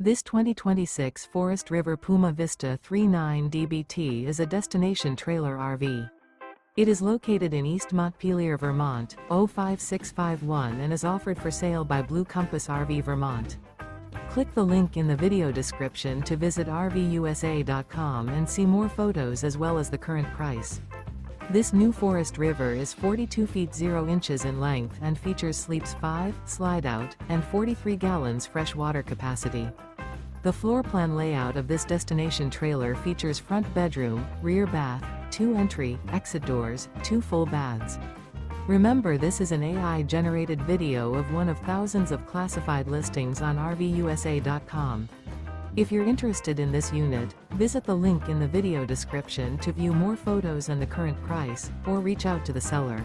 This 2026 Forest River Puma Vista 39 DBT is a destination trailer RV. It is located in East Montpelier, Vermont, 05651 and is offered for sale by Blue Compass RV Vermont. Click the link in the video description to visit RVUSA.com and see more photos as well as the current price. This new Forest River is 42 feet 0 inches in length and features sleeps 5, slide-out, and 43 gallons fresh water capacity. The floor plan layout of this destination trailer features front bedroom, rear bath, 2 entry, exit doors, 2 full baths. Remember, this is an AI-generated video of one of thousands of classified listings on RVUSA.com. If you're interested in this unit, visit the link in the video description to view more photos and the current price, or reach out to the seller.